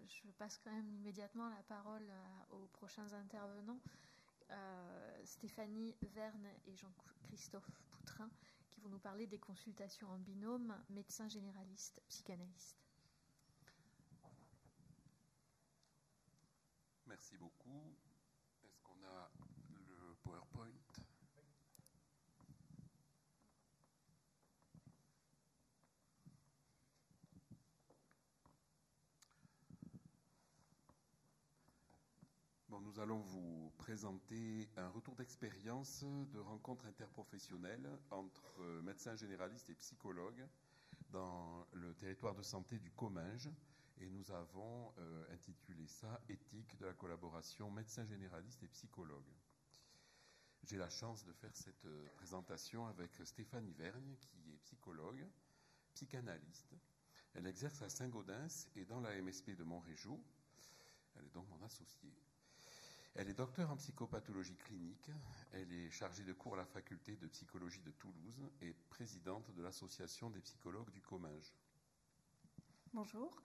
je passe quand même immédiatement la parole aux prochains intervenants, Stéphanie Verne et Jean-Christophe Poutrin, qui vont nous parler des consultations en binôme, médecin généraliste, psychanalyste. Merci beaucoup. Est-ce qu'on a le PowerPoint ? Bon, nous allons vous présenter un retour d'expérience de rencontres interprofessionnelles entre médecins généralistes et psychologues dans le territoire de santé du Comminges. Et nous avons intitulé ça « Éthique de la collaboration médecins généralistes et psychologues ». J'ai la chance de faire cette présentation avec Stéphanie Vergne, qui est psychologue, psychanalyste. Elle exerce à Saint-Gaudens et dans la MSP de Montrégeau. Elle est donc mon associée. Elle est docteure en psychopathologie clinique. Elle est chargée de cours à la faculté de psychologie de Toulouse et présidente de l'association des psychologues du Comminges. Bonjour.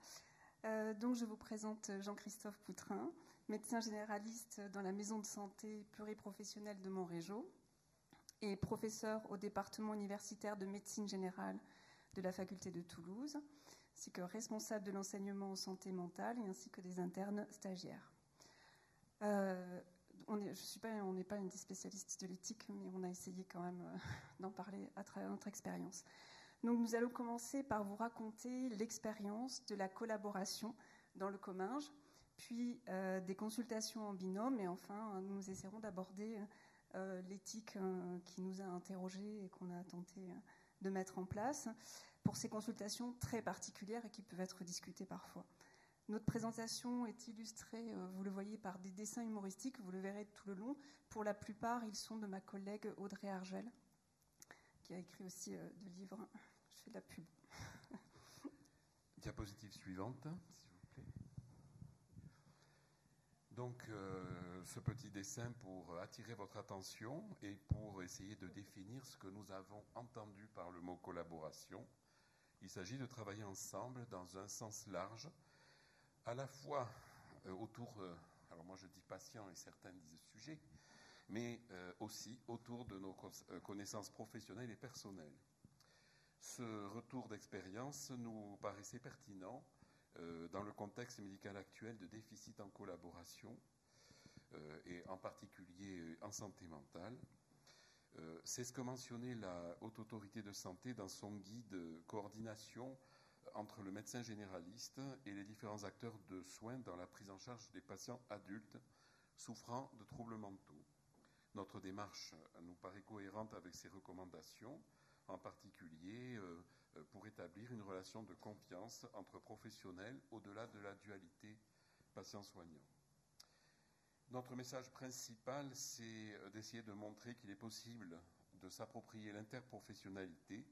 Donc je vous présente Jean-Christophe Poutrin, médecin généraliste dans la maison de santé pluriprofessionnelle de Montrégeau et professeur au département universitaire de médecine générale de la faculté de Toulouse, ainsi que responsable de l'enseignement en santé mentale et ainsi que des internes stagiaires. On n'est pas une des spécialistes de l'éthique, mais on a essayé quand même d'en parler à travers notre expérience. Donc nous allons commencer par vous raconter l'expérience de la collaboration dans le Comminges, puis des consultations en binôme, et enfin nous essaierons d'aborder l'éthique qui nous a interrogés et qu'on a tenté de mettre en place pour ces consultations très particulières et qui peuvent être discutées parfois. Notre présentation est illustrée, vous le voyez, par des dessins humoristiques, vous le verrez tout le long. Pour la plupart, ils sont de ma collègue Audrey Argel, qui a écrit aussi deux livres. Je fais de la pub. Diapositive suivante, s'il vous plaît. Donc, ce petit dessin pour attirer votre attention et pour essayer de définir ce que nous avons entendu par le mot collaboration. Il s'agit de travailler ensemble dans un sens large, à la fois autour, alors moi je dis patient et certains disent sujet, mais aussi autour de nos connaissances professionnelles et personnelles. Ce retour d'expérience nous paraissait pertinent dans le contexte médical actuel de déficit en collaboration et en particulier en santé mentale. C'est ce que mentionnait la Haute Autorité de Santé dans son guide coordination entre le médecin généraliste et les différents acteurs de soins dans la prise en charge des patients adultes souffrant de troubles mentaux. Notre démarche nous paraît cohérente avec ces recommandations, en particulier pour établir une relation de confiance entre professionnels au-delà de la dualité patient-soignant. Notre message principal, c'est d'essayer de montrer qu'il est possible de s'approprier l'interprofessionnalité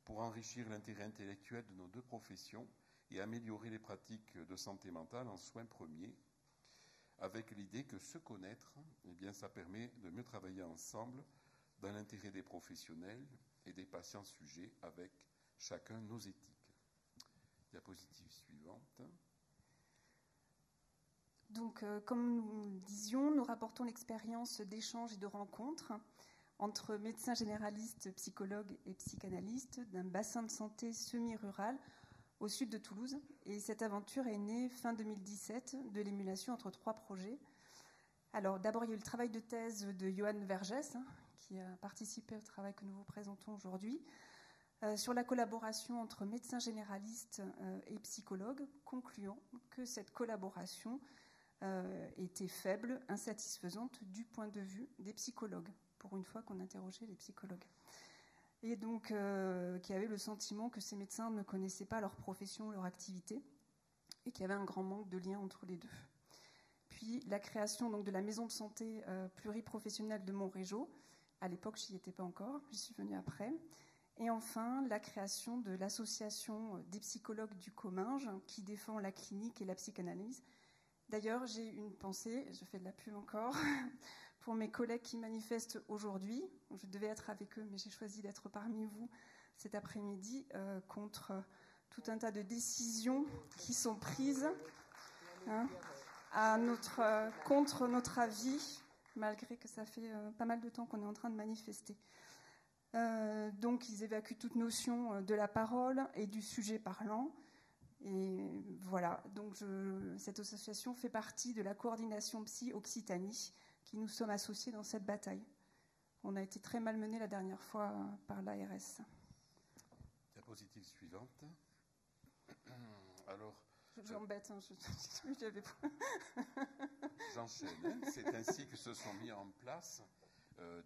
pour enrichir l'intérêt intellectuel de nos deux professions et améliorer les pratiques de santé mentale en soins premiers, avec l'idée que se connaître, eh bien, ça permet de mieux travailler ensemble dans l'intérêt des professionnels et des patients sujets avec chacun nos éthiques. Diapositive suivante. Donc, comme nous le disions, nous rapportons l'expérience d'échanges et de rencontres entre médecins généralistes, psychologues et psychanalystes d'un bassin de santé semi-rural au sud de Toulouse. Et cette aventure est née fin 2017 de l'émulation entre trois projets. Alors d'abord, il y a eu le travail de thèse de Johan Vergès, qui a participé au travail que nous vous présentons aujourd'hui, sur la collaboration entre médecins généralistes et psychologues, concluant que cette collaboration était faible, insatisfaisante du point de vue des psychologues, pour une fois qu'on interrogeait les psychologues. Et donc, qui avait le sentiment que ces médecins ne connaissaient pas leur profession, leur activité, et qu'il y avait un grand manque de lien entre les deux. Puis, la création donc, de la maison de santé pluriprofessionnelle de Montrégeau. À l'époque, je n'y étais pas encore, j'y suis venue après. Et enfin, la création de l'association des psychologues du Comminges, qui défend la clinique et la psychanalyse. D'ailleurs, j'ai une pensée, je fais de la pub encore, pour mes collègues qui manifestent aujourd'hui. Je devais être avec eux, mais j'ai choisi d'être parmi vous cet après-midi contre tout un tas de décisions qui sont prises contre notre avis, malgré que ça fait pas mal de temps qu'on est en train de manifester. Donc ils évacuent toute notion de la parole et du sujet parlant. Et voilà, donc cette association fait partie de la coordination Psy Occitanie, qui nous sommes associés dans cette bataille. On a été très malmenés la dernière fois par l'ARS. Diapositive suivante. Alors, j'embête, j'enchaîne. C'est ainsi que se sont mis en place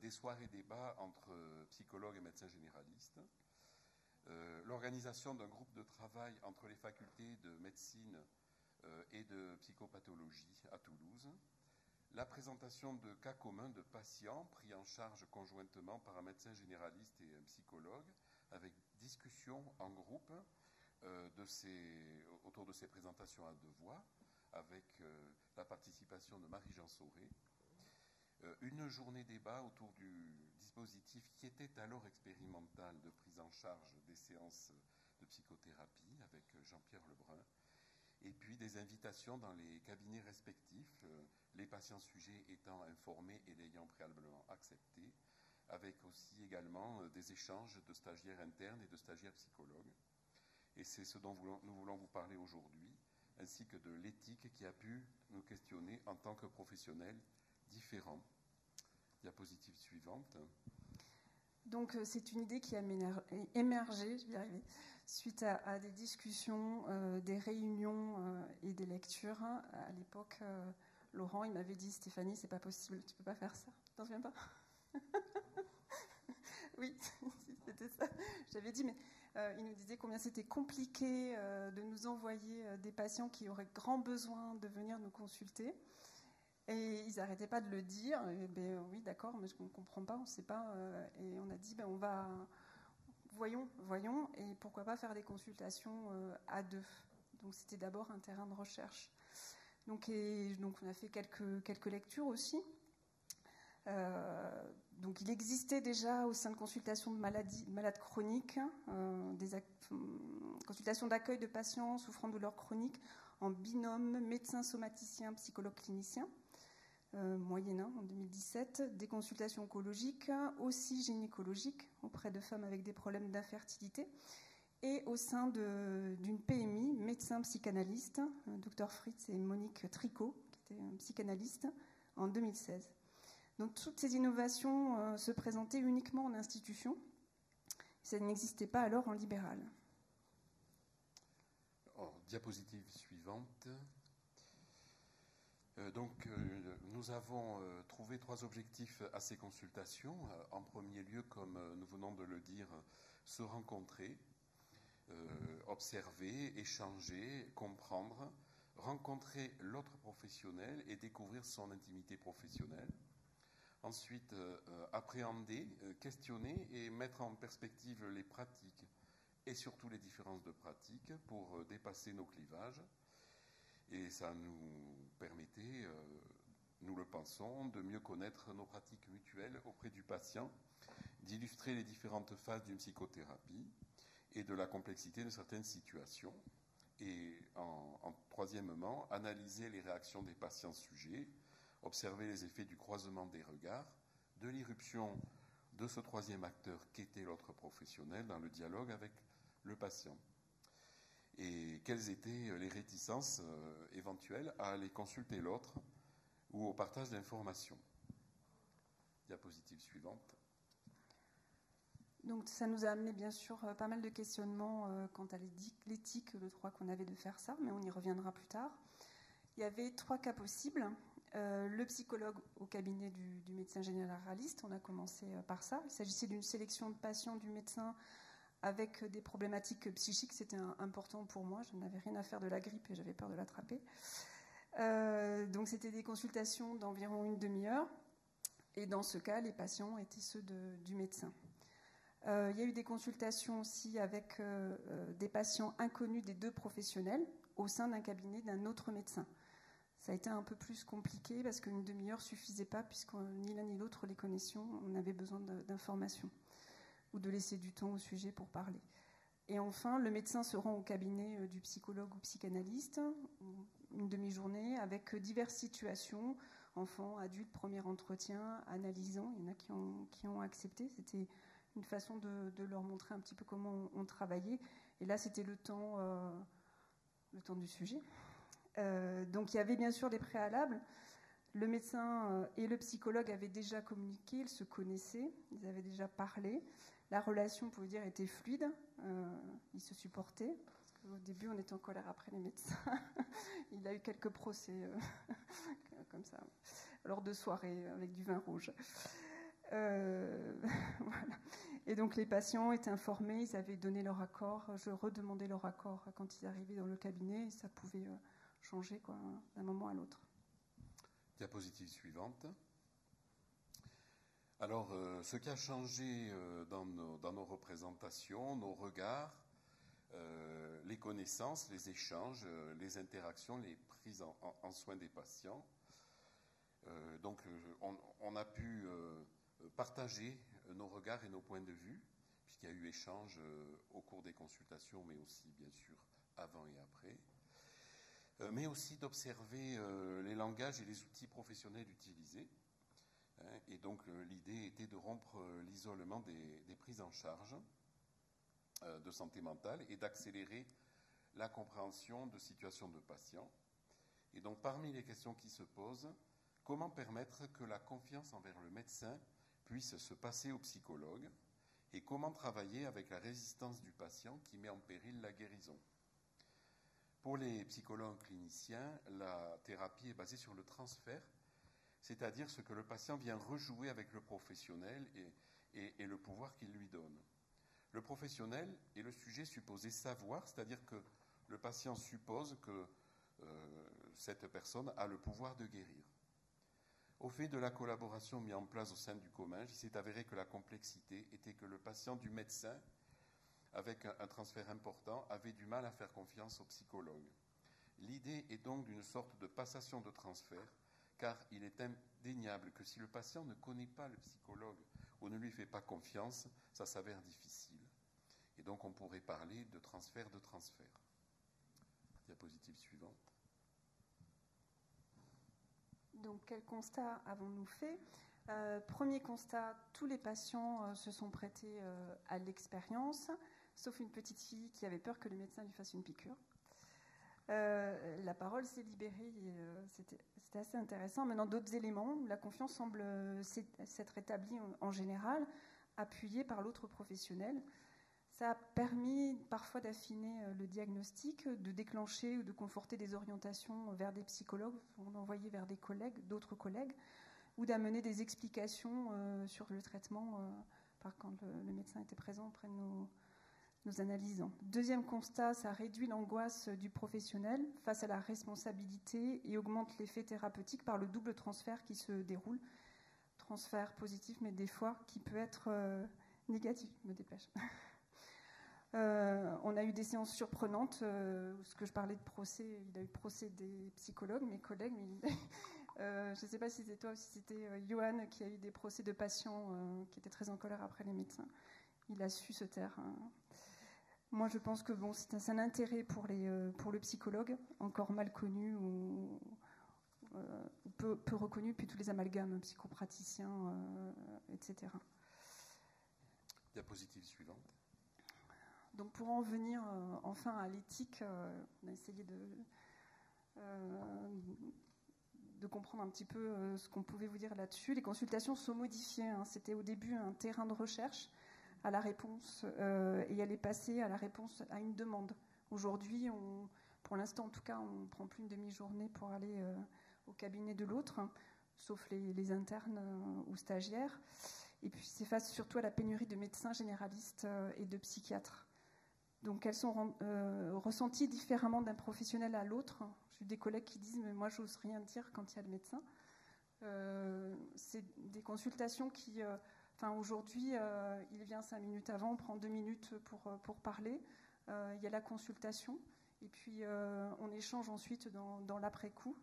des soirées débats entre psychologues et médecins généralistes. L'organisation d'un groupe de travail entre les facultés de médecine et de psychopathologie à Toulouse, la présentation de cas communs de patients pris en charge conjointement par un médecin généraliste et un psychologue, avec discussion en groupe autour de ces présentations à deux voix, avec la participation de Marie-Jean Sauré. Une journée débat autour du dispositif qui était alors expérimental de prise en charge des séances de psychothérapie avec Jean-Pierre Lebrun, et puis des invitations dans les cabinets respectifs, les patients sujets étant informés et l'ayant préalablement accepté, avec aussi également des échanges de stagiaires internes et de stagiaires psychologues. Et c'est ce dont nous voulons vous parler aujourd'hui, ainsi que de l'éthique qui a pu nous questionner en tant que professionnels différents. Diapositive suivante. Donc c'est une idée qui a émergé, je vais y arriver, suite à des discussions, des réunions et des lectures. À l'époque, Laurent, il m'avait dit, Stéphanie, c'est pas possible, tu peux pas faire ça. Tu t'en souviens pas? Oui, c'était ça. J'avais dit, mais il nous disait combien c'était compliqué de nous envoyer des patients qui auraient grand besoin de venir nous consulter. Et ils n'arrêtaient pas de le dire. Et ben, oui, d'accord, mais on ne comprend pas, on ne sait pas. Et on a dit, ben, voyons, et pourquoi pas faire des consultations à deux. Donc c'était d'abord un terrain de recherche. Donc on a fait quelques lectures aussi. Donc il existait déjà au sein de consultations de malades chroniques, consultations d'accueil de patients souffrant de douleurs chroniques en binôme médecin somaticien, psychologue clinicien. Moyennant en 2017, des consultations oncologiques, aussi gynécologiques auprès de femmes avec des problèmes d'infertilité, et au sein d'une PMI, médecin psychanalyste, Dr Fritz et Monique Tricot, qui étaient psychanalystes, en 2016. Donc toutes ces innovations se présentaient uniquement en institution, ça n'existait pas alors en libéral. Diapositive suivante. Nous avons trouvé 3 objectifs à ces consultations. En premier lieu, comme nous venons de le dire, se rencontrer, observer, échanger, comprendre, rencontrer l'autre professionnel et découvrir son intimité professionnelle. Ensuite, appréhender, questionner et mettre en perspective les pratiques et surtout les différences de pratiques pour dépasser nos clivages. Et ça nous permettait, nous le pensons, de mieux connaître nos pratiques mutuelles auprès du patient, d'illustrer les différentes phases d'une psychothérapie et de la complexité de certaines situations. Et troisièmement, analyser les réactions des patients sujets, observer les effets du croisement des regards, de l'irruption de ce troisième acteur qu'était l'autre professionnel dans le dialogue avec le patient. Et quelles étaient les réticences éventuelles à aller consulter l'autre ou au partage d'informations. Diapositive suivante. Donc ça nous a amené bien sûr pas mal de questionnements quant à l'éthique, le droit qu'on avait de faire ça, mais on y reviendra plus tard. Il y avait 3 cas possibles. Le psychologue au cabinet du médecin généraliste, on a commencé par ça. Il s'agissait d'une sélection de patients du médecin avec des problématiques psychiques, c'était important pour moi. Je n'avais rien à faire de la grippe et j'avais peur de l'attraper. Donc c'était des consultations d'environ une demi-heure. Et dans ce cas, les patients étaient ceux du médecin. Il y a eu des consultations aussi avec des patients inconnus des 2 professionnels au sein d'un cabinet d'un autre médecin. Ça a été un peu plus compliqué parce qu'une demi-heure ne suffisait pas puisque ni l'un ni l'autre les connaissions. On avait besoin d'informations ou de laisser du temps au sujet pour parler. Et enfin, le médecin se rend au cabinet du psychologue ou psychanalyste. une demi-journée avec diverses situations, enfants, adultes, premier entretien, analysant. Il y en a qui ont accepté. C'était une façon de leur montrer un petit peu comment on travaillait. Et là, c'était le temps du sujet. Donc il y avait bien sûr des préalables. Le médecin et le psychologue avaient déjà communiqué, ils se connaissaient, ils avaient déjà parlé. La relation, on pouvait dire, était fluide, ils se supportaient. Au début, on était en colère après les médecins. Il a eu quelques procès comme ça, lors de soirées avec du vin rouge. Voilà. Et donc les patients étaient informés, ils avaient donné leur accord. Je redemandais leur accord quand ils arrivaient dans le cabinet, et ça pouvait changer d'un moment à l'autre. Diapositive suivante. Alors, ce qui a changé dans nos représentations, nos regards, les connaissances, les échanges, les interactions, les prises en soin des patients. Donc, on a pu partager nos regards et nos points de vue, puisqu'il y a eu échange au cours des consultations, mais aussi, bien sûr, avant et après. Mais aussi d'observer les langages et les outils professionnels utilisés. Et donc, l'idée était de rompre l'isolement des prises en charge de santé mentale et d'accélérer la compréhension de situations de patients. Et donc, parmi les questions qui se posent, comment permettre que la confiance envers le médecin puisse se passer au psychologue et comment travailler avec la résistance du patient qui met en péril la guérison. Pour les psychologues cliniciens, la thérapie est basée sur le transfert, c'est-à-dire ce que le patient vient rejouer avec le professionnel et le pouvoir qu'il lui donne. Le professionnel est le sujet supposé savoir, c'est-à-dire que le patient suppose que cette personne a le pouvoir de guérir. Au fait de la collaboration mise en place au sein du COMINGE, il s'est avéré que la complexité était que le patient du médecin, avec un transfert important, avait du mal à faire confiance au psychologue. L'idée est donc d'une sorte de passation de transfert, car il est indéniable que si le patient ne connaît pas le psychologue ou ne lui fait pas confiance, ça s'avère difficile. Et donc on pourrait parler de transfert de transfert. Diapositive suivante. Donc quel constat avons-nous fait ? Premier constat, tous les patients se sont prêtés à l'expérience, sauf une petite fille qui avait peur que le médecin lui fasse une piqûre. La parole s'est libérée, et, c'était assez intéressant. Maintenant, d'autres éléments, la confiance semble s'être établie en général, appuyée par l'autre professionnel. Ça a permis parfois d'affiner le diagnostic, de déclencher ou de conforter des orientations vers des psychologues, d'envoyer vers des collègues, d'autres collègues, ou d'amener des explications sur le traitement quand le médecin était présent auprès de nos analysants. Deuxième constat, ça réduit l'angoisse du professionnel face à la responsabilité et augmente l'effet thérapeutique par le double transfert qui se déroule. Transfert positif, mais des fois qui peut être négatif, me dépêche. On a eu des séances surprenantes, ce que je parlais de procès, il a eu procès des psychologues, mes collègues, mais je ne sais pas si c'était toi ou si c'était Johan qui a eu des procès de patients qui étaient très en colère après les médecins. Il a su se taire. Moi, je pense que c'est un intérêt pour le psychologue, encore mal connu ou peu reconnu, puis tous les amalgames psychopraticiens, etc. Diapositive suivante. Donc pour en venir enfin à l'éthique, on a essayé de comprendre un petit peu ce qu'on pouvait vous dire là-dessus. Les consultations sont modifiées. C'était au début un terrain de recherche à la réponse et elle est passée à la réponse à une demande. Aujourd'hui, pour l'instant en tout cas, on ne prend plus une demi-journée pour aller au cabinet de l'autre, sauf les internes ou stagiaires. Et puis c'est face surtout à la pénurie de médecins généralistes et de psychiatres. Donc elles sont ressenties différemment d'un professionnel à l'autre. J'ai des collègues qui disent « mais moi je n'ose rien dire quand il y a le médecin ». C'est des consultations qui... aujourd'hui, il vient 5 minutes avant, on prend 2 minutes pour parler. Il y a la consultation et puis on échange ensuite dans l'après-coup.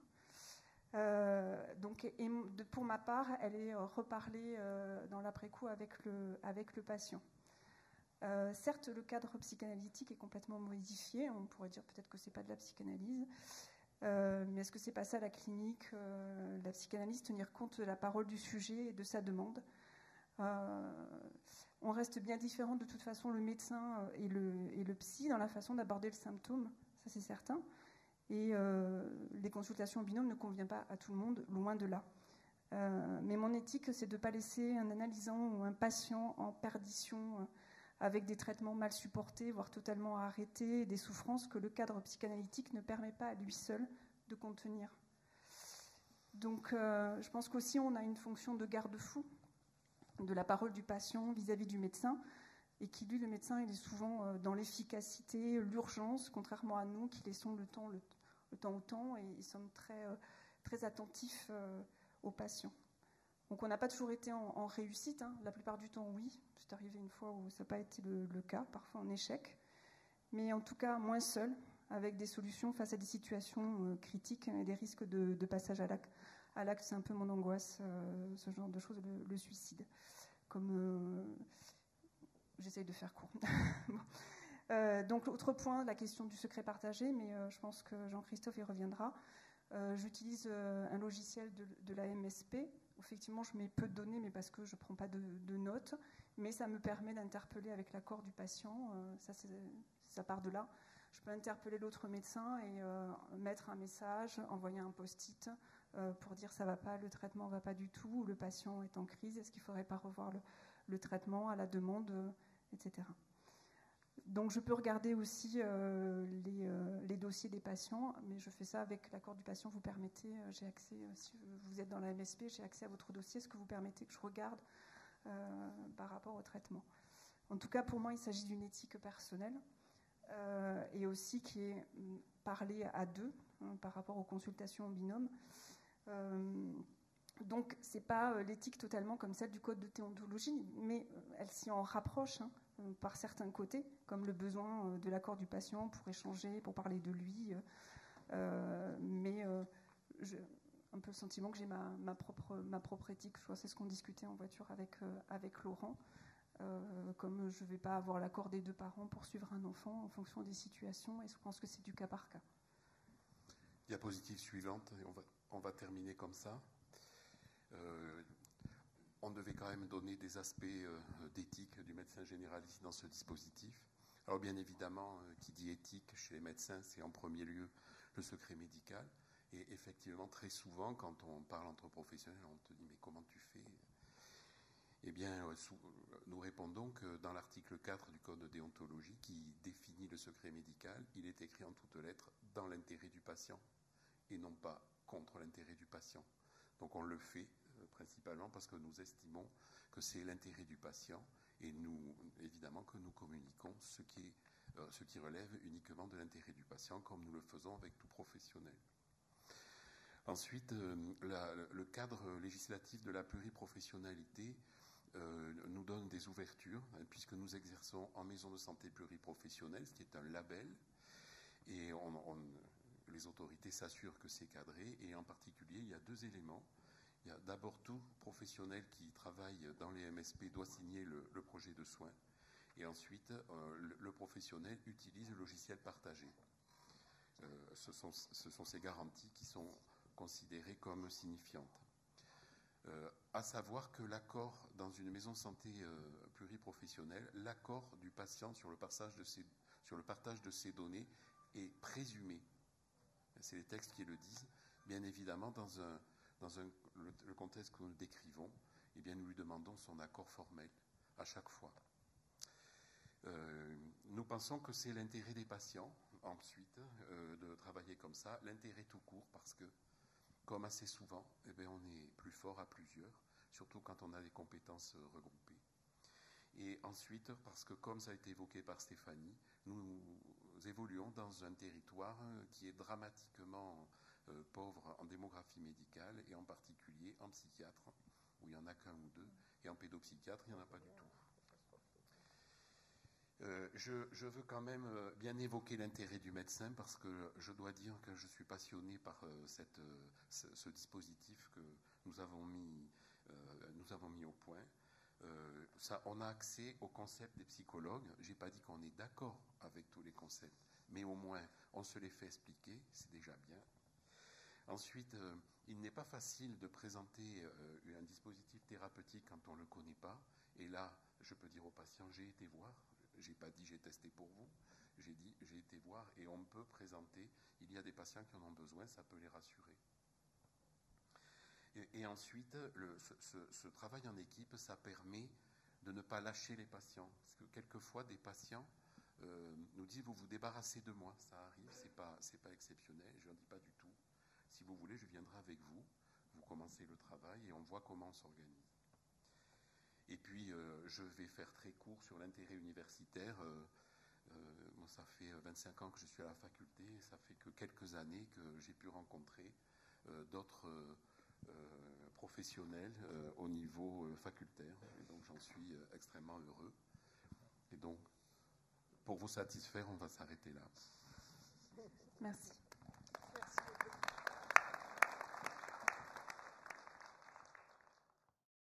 Pour ma part, elle est reparlée dans l'après-coup avec le patient. Certes, le cadre psychanalytique est complètement modifié. On pourrait dire peut-être que ce n'est pas de la psychanalyse. Mais est-ce que c'est pas ça la clinique, la psychanalyse, tenir compte de la parole du sujet et de sa demande? On reste bien différent de toute façon, le médecin et le psy, dans la façon d'aborder le symptôme, ça c'est certain. Et les consultations en binôme ne conviennent pas à tout le monde, loin de là. Mais mon éthique, c'est de ne pas laisser un analysant ou un patient en perdition avec des traitements mal supportés, voire totalement arrêtés, des souffrances que le cadre psychanalytique ne permet pas à lui seul de contenir. Donc je pense qu'aussi on a une fonction de garde-fou de la parole du patient vis-à-vis du médecin, et qui, lui, le médecin, il est souvent dans l'efficacité, l'urgence, contrairement à nous qui laissons le temps au temps, et ils sont très attentifs aux patients. Donc on n'a pas toujours été en réussite, hein. La plupart du temps, oui. C'est arrivé une fois où ça n'a pas été le cas, parfois en échec. Mais en tout cas, moins seul, avec des solutions face à des situations critiques et des risques de passage à l'acte. À l'acte, c'est un peu mon angoisse, ce genre de choses, le suicide. Comme j'essaye de faire court. Bon. Donc, autre point, la question du secret partagé, mais je pense que Jean-Christophe y reviendra. J'utilise un logiciel de la MSP. Effectivement, je mets peu de données, mais parce que je ne prends pas de notes. Mais ça me permet d'interpeller avec l'accord du patient. Ça part de là. Je peux interpeller l'autre médecin et mettre un message, envoyer un post-it pour dire ça ne va pas, le traitement ne va pas du tout, ou le patient est en crise, est-ce qu'il ne faudrait pas revoir le traitement à la demande, etc. Donc je peux regarder aussi les dossiers des patients, mais je fais ça avec l'accord du patient. Vous permettez, j'ai accès, si vous êtes dans la MSP, j'ai accès à votre dossier, est-ce que vous permettez que je regarde par rapport au traitement? En tout cas, pour moi, il s'agit d'une éthique personnelle et aussi qui est parlée à deux par rapport aux consultations en binôme. Donc, ce n'est pas l'éthique totalement comme celle du code de déontologie, mais elle s'y en rapproche par certains côtés, comme le besoin de l'accord du patient pour échanger, pour parler de lui. Mais j'ai un peu le sentiment que j'ai ma propre éthique. Je crois que c'est ce qu'on discutait en voiture avec Laurent. Comme je ne vais pas avoir l'accord des deux parents pour suivre un enfant en fonction des situations, et je pense que c'est du cas par cas. Diapositive suivante, et on va terminer comme ça. On devait quand même donner des aspects d'éthique du médecin généraliste dans ce dispositif. Alors bien évidemment, qui dit éthique chez les médecins, c'est en premier lieu le secret médical. Et effectivement, très souvent, quand on parle entre professionnels, on te dit « mais comment tu fais ?» Eh bien, nous répondons que dans l'article 4 du Code de déontologie, qui définit le secret médical, il est écrit en toutes lettres « dans l'intérêt du patient » et non pas contre l'intérêt du patient. Donc on le fait principalement parce que nous estimons que c'est l'intérêt du patient, et nous, évidemment, que nous communiquons ce qui relève uniquement de l'intérêt du patient, comme nous le faisons avec tout professionnel. Ensuite, le cadre législatif de la pluriprofessionnalité nous donne des ouvertures, puisque nous exerçons en maison de santé pluriprofessionnelle, ce qui est un label, et les autorités s'assurent que c'est cadré, et en particulier, il y a deux éléments. Il y a d'abord tout professionnel qui travaille dans les MSP doit signer le projet de soins, et ensuite, le professionnel utilise le logiciel partagé. Ce sont ces garanties qui sont considérées comme signifiantes. À savoir que l'accord dans une maison de santé pluriprofessionnelle, l'accord du patient sur le partage de ses données est présumé. C'est les textes qui le disent. Bien évidemment, dans le contexte que nous décrivons, eh bien, nous lui demandons son accord formel à chaque fois. Nous pensons que c'est l'intérêt des patients, ensuite, de travailler comme ça, l'intérêt tout court, parce que, comme assez souvent, eh bien, on est plus fort à plusieurs, surtout quand on a des compétences regroupées. Et ensuite, parce que, comme ça a été évoqué par Stéphanie, nous évoluons dans un territoire qui est dramatiquement pauvre en démographie médicale, et en particulier en psychiatre, où il n'y en a qu'un ou deux, et en pédopsychiatre, il n'y en a pas du tout. Je veux quand même bien évoquer l'intérêt du médecin, parce que je dois dire que je suis passionné par ce dispositif que nous avons mis au point. On a accès au concept des psychologues. Je n'ai pas dit qu'on est d'accord avec tous les concepts, mais au moins on se les fait expliquer, c'est déjà bien. Ensuite, il n'est pas facile de présenter un dispositif thérapeutique quand on ne le connaît pas. Et là, je peux dire aux patients, j'ai été voir, j'ai pas dit j'ai testé pour vous, j'ai dit j'ai été voir et on peut présenter, il y a des patients qui en ont besoin, ça peut les rassurer. Et ensuite, ce travail en équipe, ça permet de ne pas lâcher les patients. Parce que quelquefois, des patients nous disent, vous vous débarrassez de moi, ça arrive, c'est pas exceptionnel, je n'en dis pas du tout. Si vous voulez, je viendrai avec vous, vous commencez le travail et on voit comment on s'organise. Et puis, je vais faire très court sur l'intérêt universitaire. Moi, ça fait 25 ans que je suis à la faculté, et ça fait que quelques années que j'ai pu rencontrer d'autres professionnels au niveau facultaire. Et donc, j'en suis extrêmement heureux. Et donc, pour vous satisfaire, on va s'arrêter là. Merci.